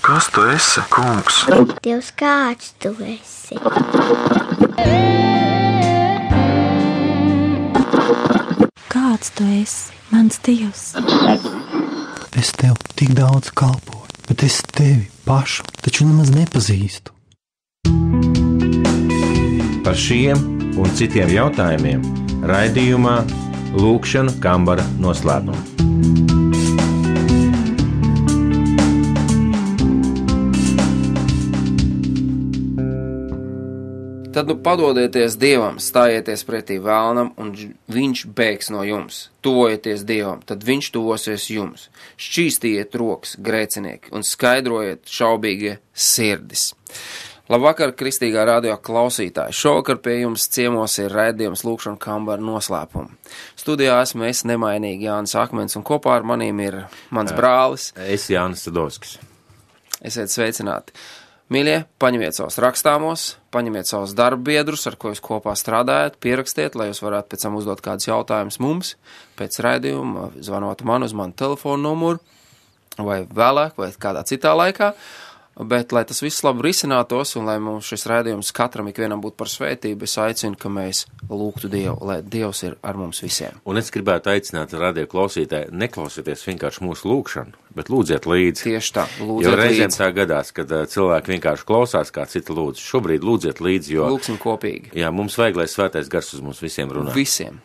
Kas tu esi, kungs? Dievs, kāds tu esi? Kāds tu esi, mans Dievs? Es tev tik daudz kalpoju, bet es tevi pašu taču nemaz nepazīstu. Par šiem un citiem jautājumiem raidījumā Lūkšanu kambara noslēpumi. Tad nu padodieties Dievam, stājieties pretī vēlnam, un viņš bēgs no jums. Tuvojieties Dievam, tad viņš tuvosies jums. Šķīstiet rokas, grēcinieki, un skaidrojiet šaubīgie sirdis. Labvakar, kristīgā radio klausītāji! Šovakar pie jums ciemos ir raidījums Lūkšanu kambara noslēpumi. Studijā esmu es nemainīgi Jānis Akmens, un kopā ar manīm ir mans brālis. Es Jānis Sadovskis. Esiet sveicināti! Mīļie, paņemiet savus rakstāmos, paņemiet savus darbabiedrus, ar ko jūs kopā strādājat, pierakstiet, lai jūs varētu pēc tam uzdot kādus jautājumus mums, pēc raidījuma, zvanot man uz manu telefonu numuru, vai vēlāk, vai kādā citā laikā, bet, lai tas viss labi risinātos, un lai mums šis raidījums katram ikvienam būtu par svētību, es aicinu, ka mēs lūgtu Dievu, lai Dievs ir ar mums visiem. Un es gribētu aicināt radio klausītāju, neklausieties vienkārši mūsu lūkšanu, bet lūdziet līdzi. Tieši tā, lūdziet jo līdzi. Jo reizēm tā gadās, kad cilvēki vienkārši klausās, kā cita lūdz. Šobrīd lūdziet līdzi, jo... Lūksim kopīgi. Jā, mums vajag, lai svētais gars uz mums visiem runā. Visiem.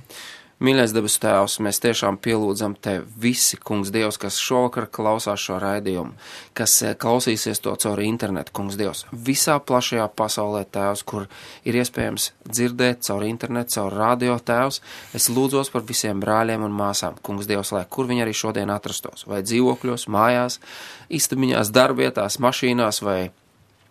Mīļais debesu Tēvs, mēs tiešām pielūdzam Tevi visi, Kungs Dievs, kas šovakar klausās šo raidījumu, kas klausīsies to caur internetu, Kungs Dievs, visā plašajā pasaulē, Tēvs, kur ir iespējams dzirdēt caur internetu, caur radio, Tēvs. Es lūdzos par visiem brāļiem un māsām, Kungs Dievs, lai kur viņi arī šodien atrastos, vai dzīvokļos, mājās, istabiņās, darbietās, mašīnās vai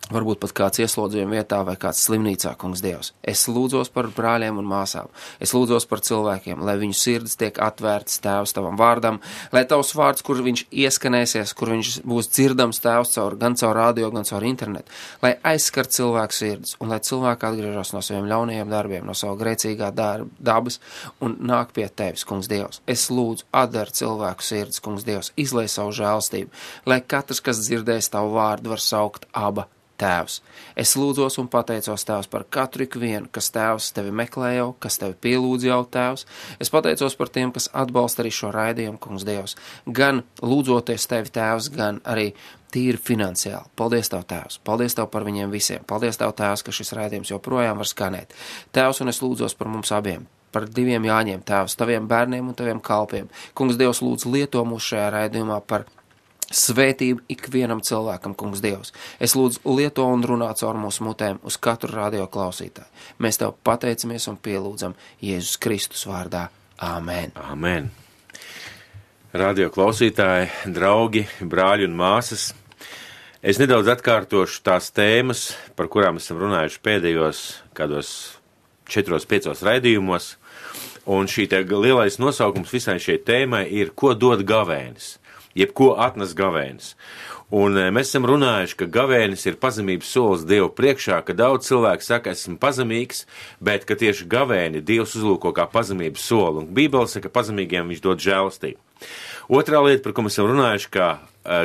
varbūt pat kāds ieslodzījuma vietā vai kāds slimnīcā, Kungs Dievs. Es lūdzos par brāļiem un māsām. Es lūdzos par cilvēkiem, lai viņu sirds tiek atvērts, Tēvs, Tavam vārdam, lai Tavs vārds, kur viņš ieskanēsies, kur viņš būs dzirdams, Tēvs, gan caur radio, gan caur internetu, lai aizskar cilvēku sirds un lai cilvēki atgriežas no saviem ļaunajiem darbiem, no savu grēcīgā dabas un nāk pie Tevis, Kungs Dievs. Es lūdzu, atdara cilvēku sirds, Kungs Dievs, izlej savu žēlstību, lai katrs, kas dzirdēs Tavu vārdu, var saukt Aba Tēvs. Es lūdzos un pateicos, Tēvs, par katru ikvienu, kas, Tēvs, Tevi meklē jau, kas Tevi pielūdz jau, Tēvs. Es pateicos par tiem, kas atbalsta arī šo raidījumu, Kungs Dievs, gan lūdzoties Tevi, Tēvs, gan arī tīri finansiāli. Paldies Tev, Tēvs, paldies Tev par viņiem visiem, paldies Tev, Tēvs, ka šis raidījums joprojām var skanēt. Tēvs, un es lūdzos par mums abiem, par diviem Jāņiem, Tēvs, Taviem bērniem un Taviem kalpiem. Kungs Dievs, lūdzu lieto mūs šajā raidījumā par svētību ikvienam cilvēkam, Kungs Dievs. Es lūdzu lieto un runā caur mūsu mutēm uz katru radio klausītāju. Mēs Tev pateicamies un pielūdzam Jēzus Kristus vārdā. Āmen. Āmen. Radio klausītāji, draugi, brāļi un māsas, es nedaudz atkārtošu tās tēmas, par kurām esam runājuši pēdējos kādos 4-5 raidījumos, un šī lielais nosaukums visai šai tēmai ir, ko dod gavēnis. Jeb ko atnes gavēnis. Un mēs esam runājuši, ka gavēnis ir pazemības solis Dievu priekšā, ka daudz cilvēku saka, esmu pazemīgs, bet ka tieši gavēni Dievs uzlūko kā pazemības soli. Un Bībele saka, pazemīgiem viņš dod žēlastību. Otrā lieta, par ko mēs esam runājuši, ka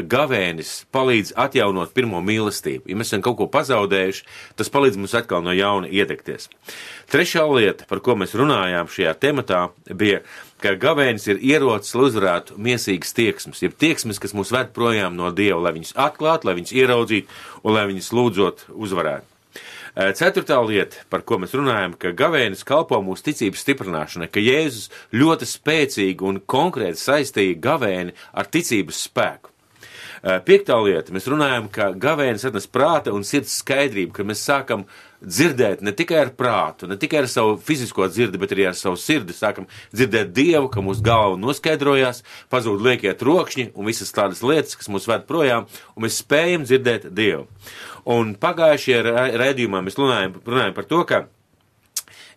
gavēnis palīdz atjaunot pirmo mīlestību. Ja mēs esam kaut ko pazaudējuši, tas palīdz mums atkal no jauna iedegties. Trešā lieta, par ko mēs runājām šajā tematā, bija, ka gavēnis ir ierocis, lai uzvarētu miesīgas tieksmes, jeb tieksmes, kas mūs ved projām no Dieva, lai viņus atklātu, lai viņus ieraudzītu un lai viņus lūdzot uzvarētu. Ceturtā lieta, par ko mēs runājam, ka gavēnis kalpo mūsu ticības stiprināšanai, ka Jēzus ļoti spēcīgi un konkrēti saistīja gavēni ar ticības spēku. Piektā lieta, mēs runājam, ka gavēnis atnes prāta un sirds skaidrību, ka mēs sākam dzirdēt ne tikai ar prātu, ne tikai ar savu fizisko dzirdi, bet arī ar savu sirdi sākam dzirdēt Dievu, ka mūsu galva noskaidrojās, pazūd liekie trokšņi un visas tādas lietas, kas mūs ved projām, un mēs spējam dzirdēt Dievu. Un pagājušajā raidījumā mēs runājam par to, ka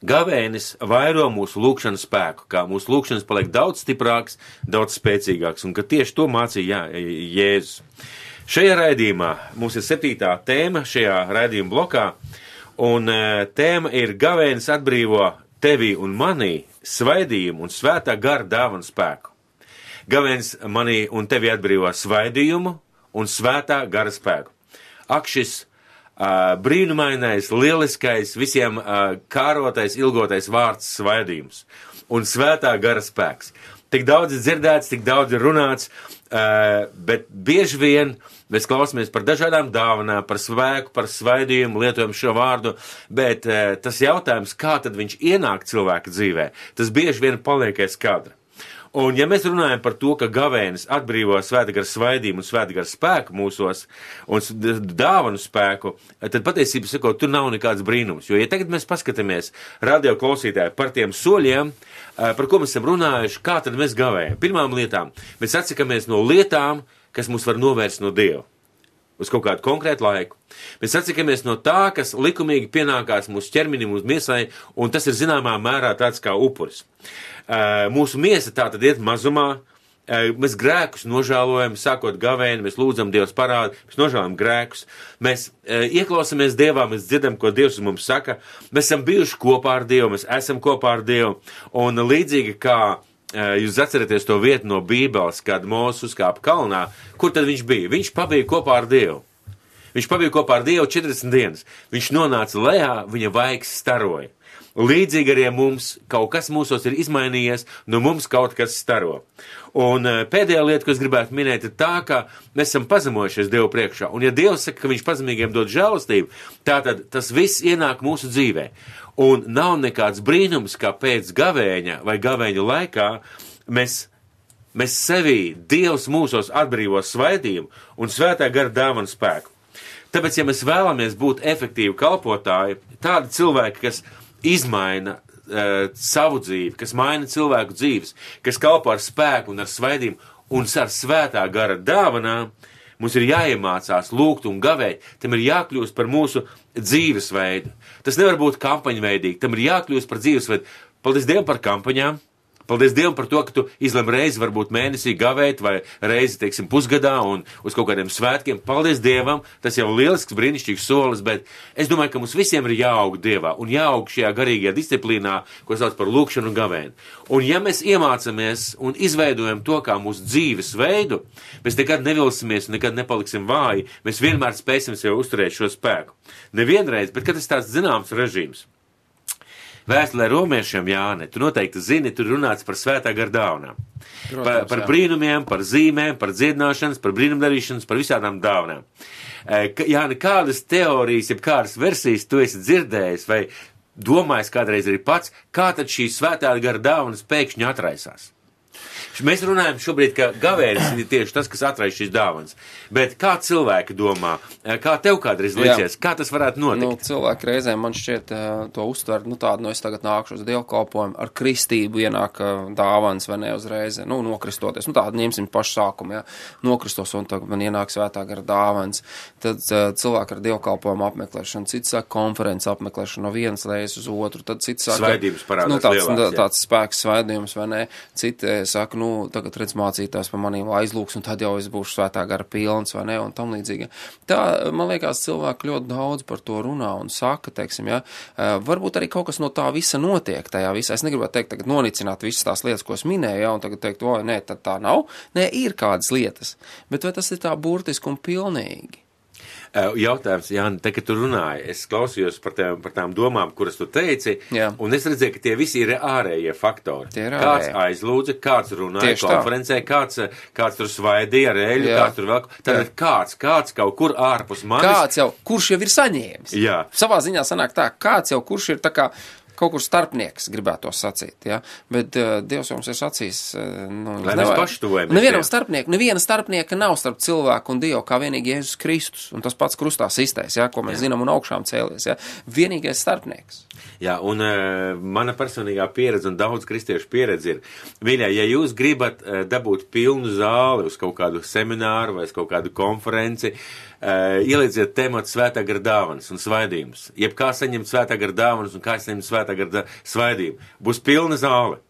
gavēnis vairo mūsu lūkšanas spēku, kā mūsu lūkšanas paliek daudz stiprāks, daudz spēcīgāks, un ka tieši to mācīja Jēzus. Šajā raidījumā mums ir 7. tēma šajā raidījuma blokā, un tēma ir gavēnis atbrīvo tevī un manī svaidījumu un svētā gara dāvanu spēku. Gavēnis manī un tevi atbrīvo svaidījumu un svētā gara spēku. Ak, šis brīnumainais, lieliskais, visiem kārotais, ilgotais vārds svaidījums un svētā gara spēks. Tik daudz ir dzirdēts, tik daudz ir runāts, bet bieži vien mēs klausamies par dažādām dāvanām, par spēku, par svaidījumu, lietojam šo vārdu, bet tas jautājums, kā tad viņš ienāk cilvēka dzīvē, tas bieži vien paliek aiz kadra. Un ja mēs runājam par to, ka gavēnis atbrīvo svētā gara svaidījumu un svētā gara spēku mūsos un dāvanu spēku, tad patiesībā sakot, tur nav nekāds brīnums. Jo, ja tagad mēs paskatāmies radio klausītāji par tiem soļiem, par ko mēs esam runājuši, kā tad mēs gavējam. Pirmām lietām, mēs atsakamies no lietām, kas mūs var novērst no Dieva uz kaut kādu konkrētu laiku. Mēs atsakamies no tā, kas likumīgi pienākās mūsu ķermenim, mūsu miesai, un tas ir zināmā mērā tāds kā upuris. Mūsu miesa tā tad iet mazumā, mēs grēkus nožēlojam, sākot gavēni, mēs lūdzam Dievs parādu, mēs nožēlojam grēkus, mēs ieklausamies Dievā, mēs dzirdam, ko Dievs mums saka, mēs esam bijuši kopā ar Dievu, mēs esam kopā ar Dievu, un līdzīgi kā jūs atceraties to vietu no Bībeles, kad Mūzes uzkāpa kalnā, kur tad viņš bija? Viņš pabija kopā ar Dievu. Viņš pabija kopā ar Dievu 40 dienas. Viņš nonāca lejā, viņa vaigs staroja. Līdzīgi arī mums kaut kas mūsos ir izmainījies, no mums kaut kas staro. Un pēdējā lieta, ko es gribētu minēt, ir tā, ka mēs esam pazemojušies Dievu priekšā. Un ja Dievs saka, ka viņš pazemīgiem dod žēlastību, tātad tas viss ienāk mūsu dzīvē. Un nav nekāds brīnums, kā pēc gavēņa vai gavēņa laikā mēs sevī, Dievs mūsos atbrīvo svaidījumu un svētā gara dāvanu spēku. Tāpēc, ja mēs vēlamies būt efektīvi kalpotāji, tādi cilvēki, kas izmaina savu dzīvi, kas maina cilvēku dzīves, kas kalpo ar spēku un ar svaidījumu un ar svētā gara dāvanām, mums ir jāiemācās lūgt un gavēt, tam ir jākļūst par mūsu dzīvesveidu. Tas nevar būt kampaņveidīgi, tam ir jākļūst par dzīvesveidu. Paldies Dievam par kampaņām, paldies Dievam par to, ka tu izlem reizi varbūt mēnesī gavēt vai reizi, teiksim, pusgadā un uz kaut kādiem svētkiem. Paldies Dievam, tas jau lielisks, brīnišķīgs solis, bet es domāju, ka mums visiem ir jāaug Dievā un jāaug šajā garīgajā disciplīnā, ko sauc par lūkšanu un gavēni. Un ja mēs iemācamies un izveidojam to kā mūsu dzīves veidu, mēs nekad nevilsimies un nekad nepaliksim vāji, mēs vienmēr spēsim sev uzturēt šo spēku. Nevienreiz, bet kad tas tāds zināms režīms. Vēstulē romiešiem, Jāne, tu noteikti zini, tur runāts par svētā gara dāvanām. Par brīnumiem, par zīmēm, par dziedināšanas, par brīnumdarīšanas, par visādām dāvanām. Jāne, kādas teorijas, jeb kādas versijas tu esi dzirdējis vai domājis kādreiz arī pats, kā tad šī svētā gara dāvanas pēkšņi atraisās? Mēs runājam šobrīd, ka gavēnis ir tieši tas, kas atraisa šīs dāvanas. Bet kā cilvēki domā, kā tev kādreiz liecies, kā tas varētu notikt? Cilvēki reizēm man šķiet to uztver, tādu, es tagad nākšu uz dievkalpojumu, ar kristību ienāk dāvanas vai ne uzreiz, nokristoties. Tādu ņemsim pašu sākumu, nokristos un tagad man ienāk svētā gara dāvanas. Tad cilvēki ar dievkalpojumu apmeklēšanu, cits saka konferences apmeklēšanu no vienas reizes uz otru, tad cits saka svaidības parādās lielās, tāds spēks svaidījums vai ne, citi saka, tagad redz mācītājs par manīm aizlūks, un tad jau es būšu svētā gara pilns, vai ne, un tam līdzīgi. Tā, man liekas, cilvēki ļoti daudz par to runā un saka, teiksim, varbūt arī kaut kas no tā visa notiek tajā visā. Es negribētu teikt, tagad nonicināt visas tās lietas, ko es minēju, un tagad teikt, nē, tad tā nav. Nē, ir kādas lietas, bet vai tas ir tā burtiski un pilnīgi? Jautājums, Jāni, te, kad tu runāji, es klausījos par tām domām, kuras tu teici, un es redzēju, ka tie visi ir ārējie faktori. Kāds aizlūdza, kāds runāja konferencē, kāds tur svaidīja ar eļu, kāds tur vēl. Tātad kāds kaut kur ārpus manis. Kāds jau, kurš jau ir saņēmis. Jā. Savā ziņā sanāk tā, kāds jau, kurš ir tā kā kaut kur starpnieks, gribētu to sacīt, bet Dievs mums ir sacījis, lai mēs paši tuvojamies. Neviena starpnieka nav starp cilvēku un Dievu, kā vienīgi Jēzus Kristus, un tas pats krustā sistais, ko mēs zinām un augšām cēlies, vienīgais starpnieks. Jā, un mana personīgā pieredze un daudz kristiešu pieredze ir, mīļā, ja jūs gribat dabūt pilnu zāli uz kaut kādu semināru vai uz kaut kādu konferenci, ielieciet tematu svētā gara dāvanas un svaidījumus. Jebkā saņemt svētā gara dāvanas un kā saņemt svētā gara svaidījumu. Būs pilna zāle.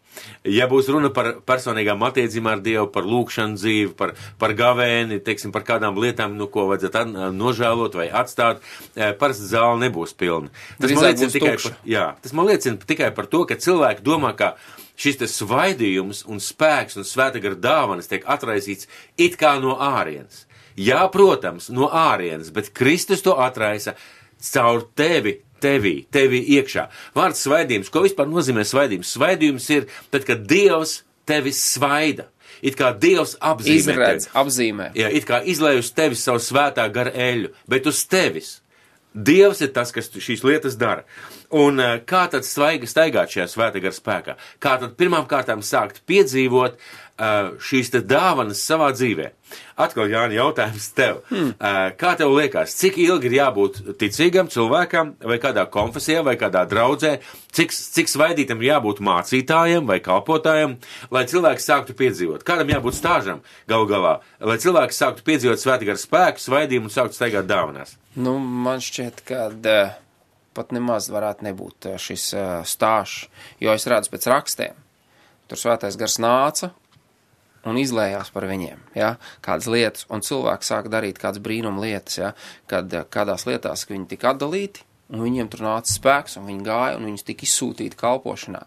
Ja būs runa par personīgām attiecībām ar Dievu, par lūkšanu dzīvi, par gavēni, teiksim, par kādām lietām, ko vajadzētu nožēlot vai atstāt, parasti zāle nebūs pilna. Tas man liecina tikai par to, ka cilvēki domā, ka šis te svaidījums un spēks un svētā gara dāvanas tiek atraisīts it kā no ārienes. Jā, protams, no ārienes, bet Kristus to atraisa caur tevi iekšā. Vārds svaidījums, ko vispār nozīmē svaidījums? Svaidījums ir tad, kad Dievs tevi svaida. It kā Dievs apzīmē. Jā, it kā izlej uz tevis savu svētā gara eļu, bet uz tevis. Dievs ir tas, kas šīs lietas dara. Un kā tad staigāt šajā svētā gara spēkā? Kā tad pirmām kārtām sākt piedzīvot šīs te dāvanas savā dzīvē? Atkal, Jāni, jautājums tev. Kā tev liekas, cik ilgi ir jābūt ticīgam cilvēkam, vai kādā konfesijā, vai kādā draudzē, cik svaidītam ir jābūt mācītājiem vai kalpotājiem, lai cilvēks sāktu piedzīvot? Kādam jābūt stāžam galu galā, lai cilvēks sāktu piedzīvot svētā gara spēku, svaidījumu un sāktu staigāt dāvanās? Nu, man šķiet, ka pat nemaz varētu nebūt šis stāžs, jo es redzu pēc rakstiem. Tur svētais gars nāca un izlējās par viņiem, ja, kādas lietas, un cilvēki sāka darīt kādas brīnuma lietas, ja, kad kādās lietās, ka viņi tika atdalīti, un viņiem tur nāca spēks, un viņi gāja, un viņus tika izsūtīti kalpošanā.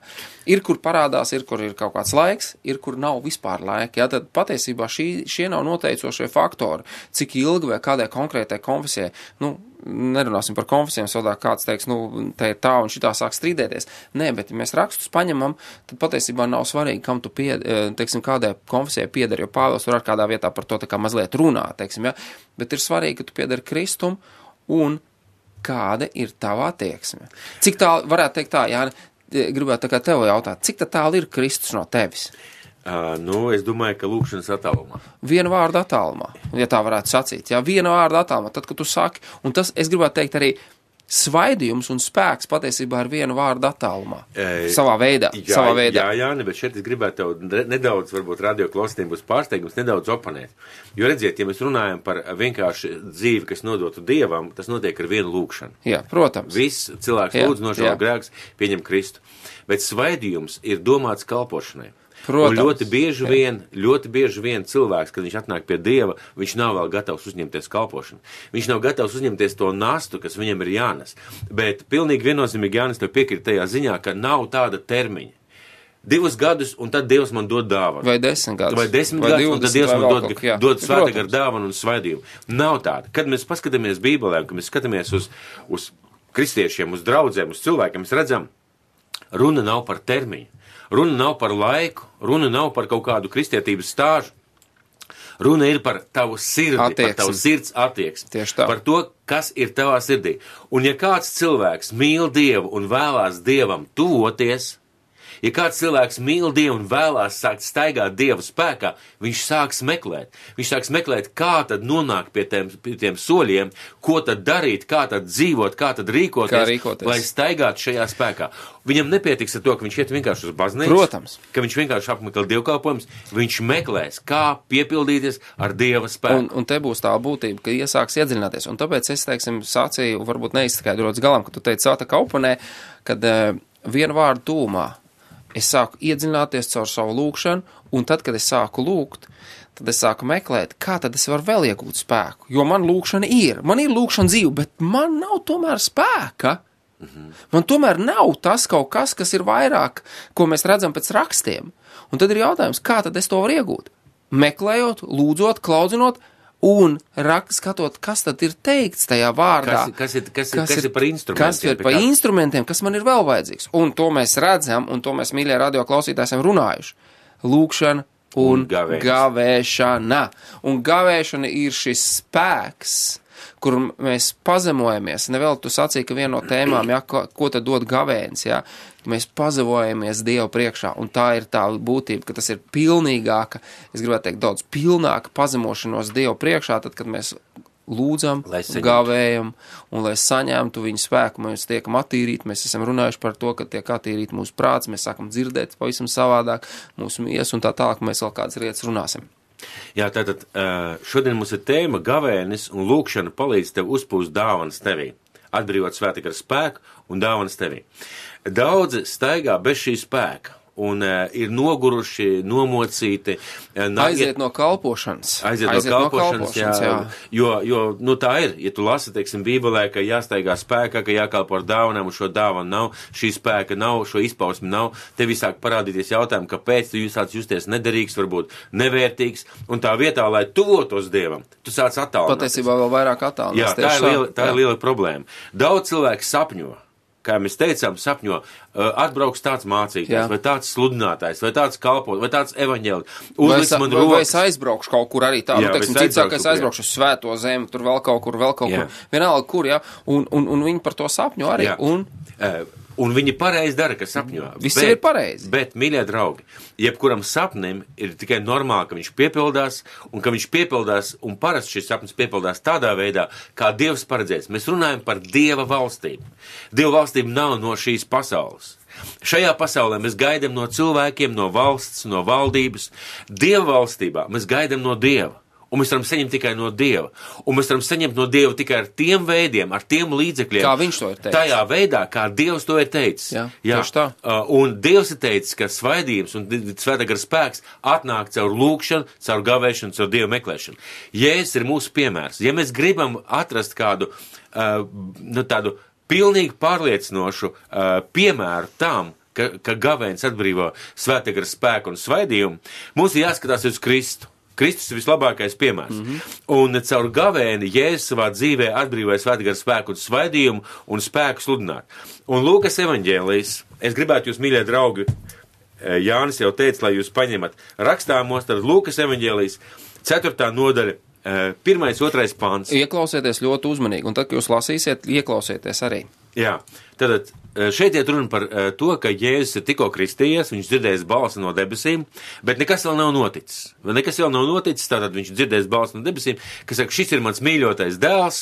Ir, kur parādās, ir, kur ir kaut kāds laiks, ir, kur nav vispār laika, ja, tad patiesībā šie nav noteicošie faktori, cik ilgi vai kādai konkrētai konfesijai, nu, nerunāsim par konfesijām, savādāk kāds teiks, nu, te ir tā un šitā sāk strīdēties. Nē, bet ja mēs rakstus paņemam, tad patiesībā nav svarīgi, kam tu teiksim, kādai konfesijai pieder, jo Pāvils tur ar kādā vietā par to tā kā mazliet runā, teiksim, ja, bet ir svarīgi, ka tu piederi Kristum un kāda ir tava attieksme. Cik tālu, varētu teikt tā, Jāni, gribētu tā kā tev jautāt, cik tālu ir Kristus no tevis? Es domāju, ka lūkšanas attālumā. Viena vārda attālumā, ja tā varētu sacīt. Jā, viena vārda attālumā, tad, kad tu saki, un tas, es gribētu teikt arī, svaidījums un spēks patiesībā ir viena vārda attālumā. Savā veidā. Jā, Jāni, bet šeit es gribētu tev nedaudz, varbūt radio klausītājiem būs pārsteigums, nedaudz oponēt. Jo redziet, ja mēs runājam par vienkārši dzīvi, kas nodotu Dievam, tas notiek ar vienu lūkšanu. Jā, protams. Viss cilvēks lūdz nožēlo grēkus, pieņem Kristu. Bet svaidījums ir domāts kalpošanai. Protams. Un ļoti bieži vien cilvēks, kad viņš atnāk pie Dieva, viņš nav vēl gatavs uzņemties kalpošanu. Viņš nav gatavs uzņemties to nastu, kas viņam ir jānes. Bet pilnīgi viennozīmīgi Jānis tev piekrīt tajā ziņā, ka nav tāda termiņa. 2 gadus, un tad Dievs man dod dāvanu. Vai 10 gadus. Vai 10 gadus, un tad Dievs man dod svētā gara dāvanu un svaidījumu. Nav tāda. Kad mēs paskatāmies Bībelē, kad mēs skatāmies uz kristiešiem, uz draudzēm, uz cilvēkiem, mēs redzam, runa nav par termiņu. Runa nav par laiku, runa nav par kaut kādu kristietības stāžu. Runa ir par tavu sirdi, par tavu sirds attieksmi. Tieši tā. Par to, kas ir tavā sirdī. Un ja kāds cilvēks mīl Dievu un vēlās Dievam tuvoties, ja kāds cilvēks mīl Dievu un vēlās sākt staigāt Dieva spēkā, viņš sāks meklēt. Viņš sāks meklēt, kā tad nonākt pie tiem soļiem, ko tad darīt, kā tad dzīvot, kā tad rīkoties, lai staigātu šajā spēkā. Viņam nepietiks ar to, ka viņš iet vienkārši uz baznīcu, protams, ka viņš vienkārši apmeklē dievkalpojumus, viņš meklēs, kā piepildīties ar Dieva spēku. Un te būs tā būtība, ka iesāks iedziļināties. Un tāpēc es, teiksim, sācīju, varbūt neizskaidrots galam, ka tu teici tā kā oponē, kad vienu vārdu tūmā es sāku iedziļināties caur savu lūkšanu, un tad, kad es sāku lūgt, tad es sāku meklēt, kā tad es varu vēl iegūt spēku. Jo man lūkšana ir lūkšana dzīve, bet man nav tomēr spēka. Man tomēr nav tas kaut kas, kas ir vairāk, ko mēs redzam pēc rakstiem. Un tad ir jautājums, kā tad es to varu iegūt? Meklējot, lūdzot, klaudzinot, un skatot, kas tad ir teikts tajā vārdā. Kas ir par instrumentiem? Kas ir par instrumentiem, kas man ir vēl vajadzīgs. Un to mēs redzam, un to mēs, mīļie radio klausītāji, esam runājuši. Lūkšana un gavēšana. Un gavēšana ir šis spēks, kur mēs pazemojamies. Nevēl tu sacīji, ka viena no tēmām, ja, ko tad dod gavēns, ja, mēs pazemojamies Dievu priekšā, un tā ir tā būtība, ka tas ir pilnīgāka, es gribētu teikt, daudz pilnāka pazemošanos Dievu priekšā, tad, kad mēs lūdzam, gavējam, un lai saņemtu viņu spēku, mēs tiekam attīrīti, mēs esam runājuši par to, ka tiek attīrīti mūsu prāts, mēs sākam dzirdēt pavisam savādāk mūsu miesa, un tā tālāk mēs vēl kādas lietas runāsim. Jā, tātad šodien mums ir tēma gavēnis un lūkšana palīdz tev uzpūst dāvanas tevī, atbrīvot svētā gara spēku un dāvanas tevī. Daudzi staigā bez šī spēka, un ir noguruši, nomocīti. Aiziet no kalpošanas. Aiziet no kalpošanas, jā. Jo, nu tā ir, ja tu lasi, teiksim, Bībelē, ka jāstaigā spēkā, ka jākalpo ar dāvanām, un šo dāvanu nav, šī spēka nav, šo izpausmi nav, tev sāk parādīties jautājumi, kāpēc tu sāc justies nederīgs, varbūt nevērtīgs, un tā vietā, lai tuvotos Dievam, tu sāc attālināties. Patiesībā vēl vairāk attālinās. Jā, tā ir liela problēma. Daudz cilvēku sapņo, kā mēs teicām, sapņo, atbrauks tāds mācītājs, vai tāds sludinātājs, vai tāds kalpot, vai tāds evaņģēlis. Vai es aizbraukšu kaut kur arī tā, teiksim, cits saka, es aizbraukšu uz Svēto zemi, tur vēl kaut kur, vienalga kur, jā, un viņi par to sapņo arī, un viņi pareizi dara, ka sapņo. Viss ir pareizi. Bet, mīļie draugi, jebkuram sapnim ir tikai normāli, ka viņš piepildās, un parasti šis sapnis piepildās tādā veidā, kā Dievs paredzēts. Mēs runājam par Dieva valstību. Dieva valstība nav no šīs pasaules. Šajā pasaulē mēs gaidām no cilvēkiem, no valsts, no valdības. Dieva valstībā mēs gaidām no Dieva. Un mēs varam saņemt tikai no Dieva. Un mēs varam saņemt no Dieva tikai ar tiem veidiem, ar tiem līdzekļiem. Kā viņš to ir teicis. Tajā veidā, kā Dievs to ir teicis. Jā, tieši tā. Un Dievs ir teicis, ka svaidījums un svētā gara spēks atnāk caur lūkšanu, caur gavēšanu, caur Dievu meklēšanu. Jēzus ir mūsu piemērs. Ja mēs gribam atrast kādu, tādu pilnīgi pārliecinošu piemēru tam, ka gavēns atbrīvo svētā gara spēku un svaidījumu, mums ir jāskatās uz Kristu. Kristus ir vislabākais piemērs. Un caur gavēni Jēzus savā dzīvē atbrīvoja svētā gara spēku un svaidījumu un spēku sludināt. Un Lūkas evaņģēlijs, es gribētu jūs, mīļie draugi, Jānis jau teica, lai jūs paņemat rakstāmos, tad Lūkas evaņģēlijs 4. nodaļa, 1. 2. pāns. Ieklausieties ļoti uzmanīgi, un tad, kad jūs lasīsiet, ieklausieties arī. Jā, tad šeit iet runa par to, ka Jēzus ir tikko kristījies, viņš dzirdējis balsi no debesīm, bet nekas vēl nav noticis. Tātad viņš dzirdējis balsi no debesīm, kas saka, šis ir mans mīļotais dēls,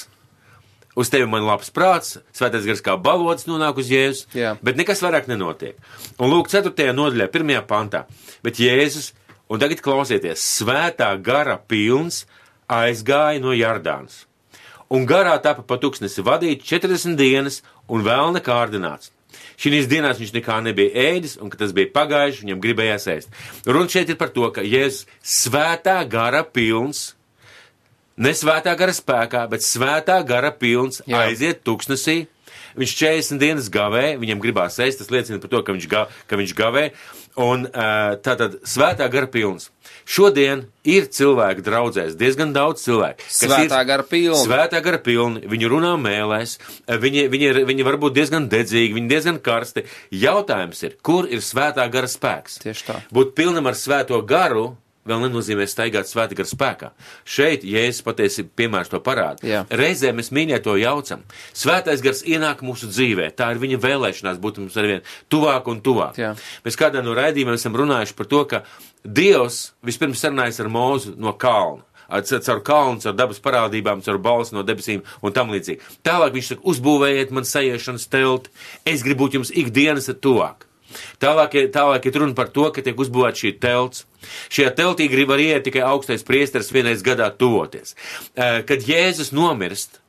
uz tevi man labs prāts, svētais gars kā balods nonāk uz Jēzus, bet nekas vairāk nenotiek. Un lūk, 4. nodaļā, 1. pantā, bet Jēzus, un tagad klausieties, svētā gara pilns aizgāja no Jordānas. Un garā tapa pa tūkstnesi vadīt 40 dienas un vēlna kārdināts. Šīs dienās viņš nekā nebija ēdis, un kad tas bija pagājuši, viņam gribējās ēst. Runa šeit ir par to, ka Jēzus svētā gara pilns, ne svētā gara spēkā, bet svētā gara pilns aiziet tūkstnesī. Viņš 40 dienas gavē, viņam gribās ēst, tas liecina par to, ka viņš gavē, un tātad svētā gara pilns. Šodien ir cilvēki draudzēs, diezgan daudz cilvēku. Svētā gara pilni, viņi runā mēlēs, viņi var būt diezgan dedzīgi, viņi diezgan karsti. Jautājums ir, kur ir svētā gara spēks? Tieši tā. Būt pilnam ar svēto garu vēl nenozīmē staigāt svētā gara spēkā. Šeit, Jēzus patiesi piemērs to parāda. Jā. Reizē mēs mīļie to jaucam. Svētais gars ienāk mūsu dzīvē. Tā ir viņa vēlēšanās būt mums arvien tuvāk un tuvāk. Jā. Mēs kādā no raidījumiem esam runājuši par to, ka Dievs vispirms sarunājas ar Mūzu no kalna. Caur kalnu, caur dabas parādībām, caur balsi no debesīm un tam līdzīgi. Tālāk viņš saka, uzbūvējiet man sajiešanas telti, es gribu būt jums ikdienas tuvāk. Tālāk ir runa par to, ka tiek uzbūvēta šī telts. Šajā teltī grib var iet tikai augstais priesteris vienreiz gadā tuvoties. Kad Jēzus nomirst,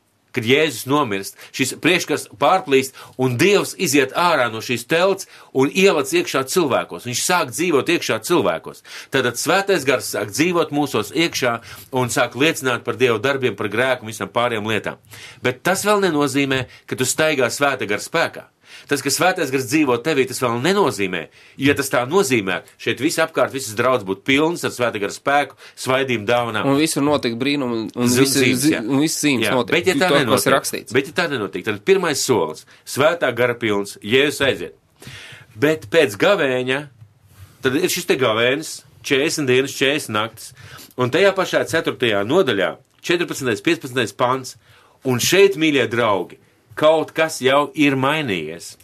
šis priekškars pārplīst un Dievs iziet ārā no šīs telts un ielac iekšā cilvēkos. Viņš sāk dzīvot iekšā cilvēkos. Tātad svētais gars sāk dzīvot mūsos iekšā un sāk liecināt par Dieva darbiem, par grēku un visam pārējām lietām. Bet tas vēl nenozīmē, ka tu staigā svētā gara spēkā. Tas, ka svētais gars dzīvo tevī, tas vēl nenozīmē. Ja tas tā nozīmē, šeit visapkārt visas draudz būtu pilnas ar svētā gara spēku, svaidījumu dāvanām. Un visur notiek brīnumi un viss zīmes notiek. Bet ja tā nenotiek, tad pirmais solis - svētā gara pilns, Jēzus aiziet. Bet pēc gavēņa, tad ir šis te gavēnis, 40 dienas, 40 naktis, un tajā pašā 4. nodaļā, 14. 15. pants, un šeit, mīļie draugi, kaut kas jau ir mainījies.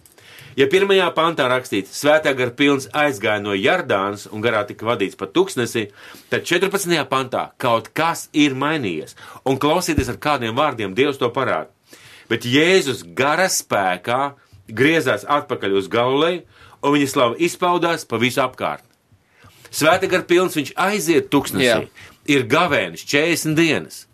Ja 1. pantā rakstīts, svētā gara pilns aizgāja no Jordānas un garā tika vadīts pa tūkstnesi, tad 14. pantā kaut kas ir mainījies. Un klausieties, ar kādiem vārdiem Dievs to parāda. Bet Jēzus gara spēkā griezās atpakaļ uz Galileju, un viņa slava izpaudās pa visu apkārt. Svētā gara pilns viņš aiziet tūkstnesī, ir gavēnis 40 dienas.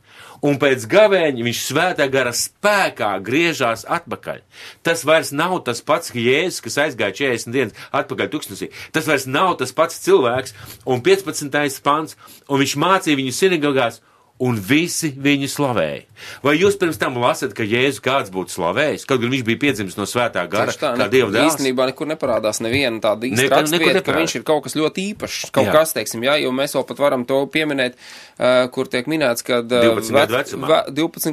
un pēc gavēņa viņš svētā gara spēkā griežās atpakaļ. Tas vairs nav tas pats Jēzus, kas aizgāja 40 dienas atpakaļ tuksnesī. Tas vairs nav tas pats cilvēks, un 15. pants, un viņš mācīja viņu sinagogās, un visi viņu slavēja. Vai jūs pirms tam lasat, ka Jēzu kāds būtu slavējis, kaut gan viņš bija piedzimis no svētā gara, kā Dieva dēls? Īstenībā nekur neparādās neviena tāda īsta rakstvieta, ka viņš ir kaut kas ļoti īpašs, kaut kas, teiksim, jo mēs vēl pat varam to pieminēt, kur tiek minēts, kad 12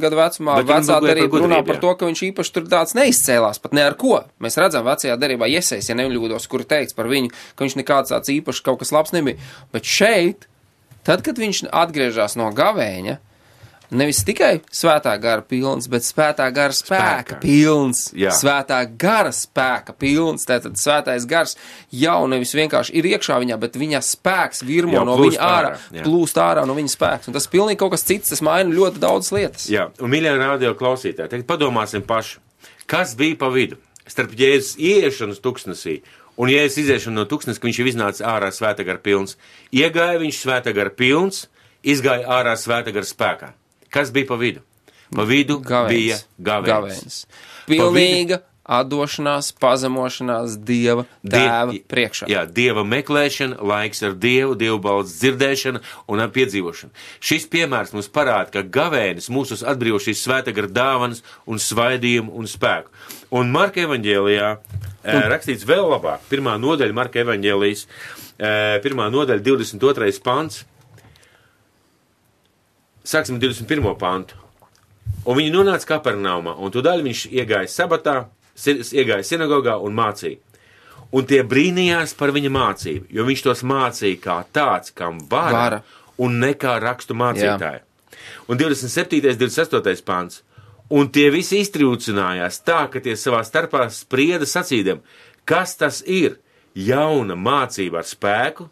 gadu vecumā vecā derība runā par to, ka viņš īpaši tur tāds neizcēlās, pat ne ar ko. Mēs redzam vecajā derībā Jesejs, ja neļūdos, kur teikts par viņu, ka viņš nekāds tāds īpašs kaut kas labs nebija. Bet šeit, tad, kad viņš atgriežās no gavēņa, nevis tikai svētā gara pilns, bet svētā gara spēka pilns. Jā. Svētā gara spēka pilns. Tātad svētais gars jau nevis vienkārši ir iekšā viņā, bet viņa spēks virmo no viņa ārā, plūst ārā no viņa spēks. Un tas pilnīgi kaut kas cits, tas maina ļoti daudz lietas. Jā, un mīļie radio klausītāji, tagad padomāsim paši, kas bija pa vidu starp Jēzus ieiešanu tuksnesī un Jēzus iziešanu no tuksnes, ka viņš jau iznāca ārā svētā gara pilns. Iegāja viņš svētā gara pilns, izgāja ārā svētā gara spēkā. Kas bija pa vidu? Pa vidu bija gavēns. Pilnīga atdošanās, pazemošanās Dieva tēva priekšā. Jā, Dieva meklēšana, laiks ar Dievu, Dievu balss dzirdēšana un piedzīvošana. Šis piemērs mums parāda, ka gavēnis mūsos atbrīvo šīs svētā gara dāvanas un svaidījumu un spēku. Un Marka evaņģēlijā rakstīts vēl labāk. Pirmā nodaļa Marka evaņģēlijas, pirmā nodaļa 22. pants. Sāksim 21. pantu. Un viņi nonāca Kapernaumā, un to daļu viņš iegāja sabatā, iegāja sinagogā un mācīja. Un tie brīnījās par viņa mācību, jo viņš tos mācīja kā tāds, kam vara un ne kā rakstu mācītāji. Un 27. 28. pants. Un tie visi iztrūcinājās tā, ka tie savā starpā sprieda sacīdam, kas tas ir, jauna mācība ar spēku,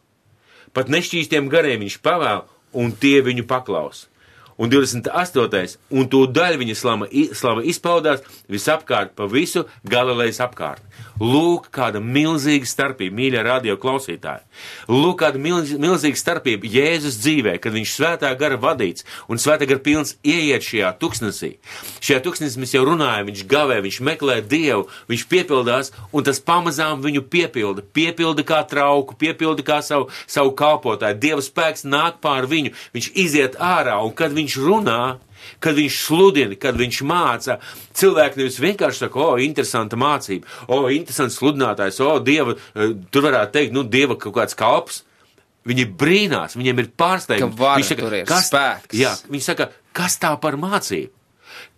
pat nešķīstiem gariem viņš pavēl, un tie viņu paklaus. Un 28. un to daļu viņa slava izpaudās visapkārt pa visu Galilejas apkārt. Lūk, kāda milzīga starpība, mīļie radio klausītāji. Lūk, kāda milzīga starpība Jēzus dzīvē, kad viņš svētā gara vadīts un svētā gara pilns ieiet šajā tuksnesī. Šajā tuksnesī mēs jau runājam, viņš gavē, viņš meklē Dievu, viņš piepildās, un tas pamazām viņu piepilda kā trauku, piepilda kā savu kalpotāju. Dieva spēks nāk pār viņu, viņš iziet ārā, un kad viņš runā, kad viņš sludina, kad viņš māca, cilvēki nevis vienkārši saka, interesanta mācība, interesants sludinātājs, Dieva, tur varētu teikt, Dieva kaut kāds kalps. Viņi brīnās, viņiem ir pārsteigums. Ka var, saka, tur ir spēks. Jā, viņi saka, kas tā par mācību?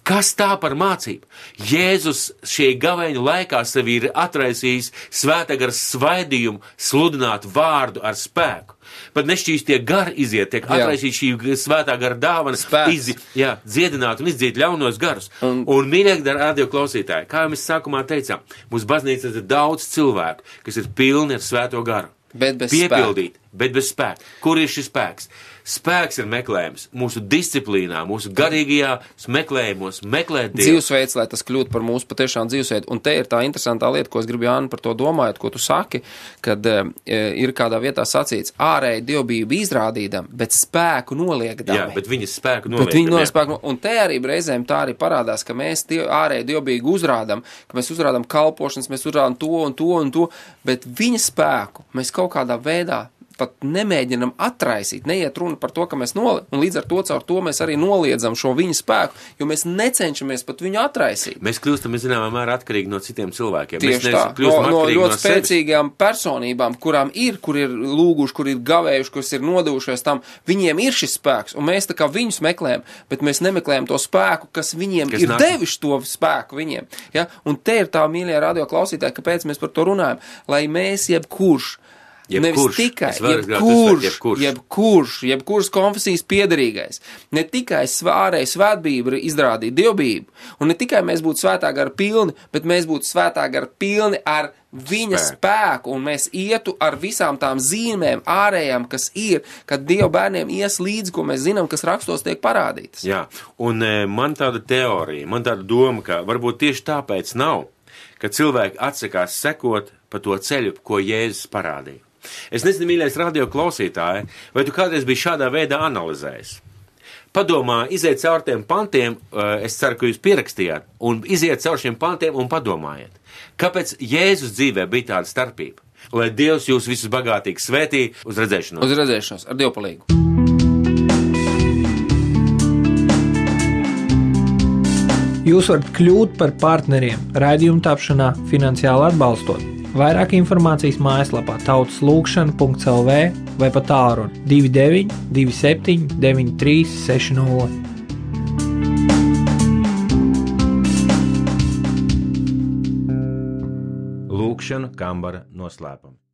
Kas tā par mācību? Jēzus šie gavēņu laikā sevi ir atraisījis svētā gara svaidījumu sludināt vārdu ar spēku. Pat nešķīstie gari iziet, tiek atraisīt šī svētā gara dāvana, dziedināt un izdzīt ļaunos garus. Un mīļāk, radio klausītāji, kā mēs sākumā teicām, mūsu baznīcas ir daudz cilvēku, kas ir pilni ar svēto garu. Bet bez piepildīt, bet bez spēka. Kur ir šis spēks? Spēks ir meklējums mūsu disciplīnā, mūsu garīgajā meklējumos, meklēt Dievu. Dzīvesveids, lai tas kļūtu par mūsu patiešām dzīvesveidu. Un te ir tā interesantā lieta, ko es gribu, Jāni, par to domājot, ko tu saki, kad ir kādā vietā sacīts, ārēji dievbijību izrādīdam, bet spēku noliekdami. Jā, bet viņas spēku noliekdami. Un te arī reizēm tā arī parādās, ka mēs ārēji dievbijīgu uzrādam, ka mēs uzrādam kalpošanas, mēs uzrādam to un to un to, bet viņa spēku mēs kaut kādā veidā pat nemēģinam atraisīt, neiet runa par to, ka mēs un līdz ar to caur to mēs arī noliedzam šo viņa spēku, jo mēs necenšamies pat viņu atraisīt. Mēs kļūstam, zināmā mērā, atkarīgi no citiem cilvēkiem. Tieši tā, no ļoti spēcīgām personībām, kur ir lūguši, kur ir gavējuši, kas ir nodevušies tam, viņiem ir šis spēks, un mēs tā kā viņus meklējam, bet mēs nemeklējam to spēku, kas viņiem ir deviši to spēku viņiem. Ja? Un te ir tā, mīļie radio klausītāji, kāpēc mēs par to runājam, lai mēs nevis tikai, jebkurš konfesijas piederīgais, ne tikai ārēji svētbība izrādīt dievbību, un ne tikai mēs būtu svētā gara pilni, bet mēs būtu svētā gara pilni ar viņa spēku, un mēs ietu ar visām tām zīmēm ārējām, kas ir, kad Dieva bērniem ies līdzi, ko mēs zinām, kas rakstos tiek parādītas. Jā, un man tāda teorija, man tāda doma, ka varbūt tieši tāpēc nav, ka cilvēki atsakās sekot pa to ceļu, ko Jēzus parādīja. Es nezinu, mīļais radio klausītāji, vai tu kādreiz biji šādā veidā analizējis? padomā, iziet caur tiem pantiem, es ceru, ka jūs pierakstījāt, un iziet caur šiem pantiem un padomājiet. Kāpēc Jēzus dzīvē bija tāda starpība? Lai Dievs jūs visus bagātīgi svētī, uz redzēšanos. Uz redzēšanos, ar Dievu palīgu. Jūs varat kļūt par partneriem raidījuma tapšanā, finansiāli atbalstot. Vairāk informācijas mājaslapā tautaslūkšana.lv vai pa tālruni 29 27 93 60. Lūkšanu kambara noslēpuma.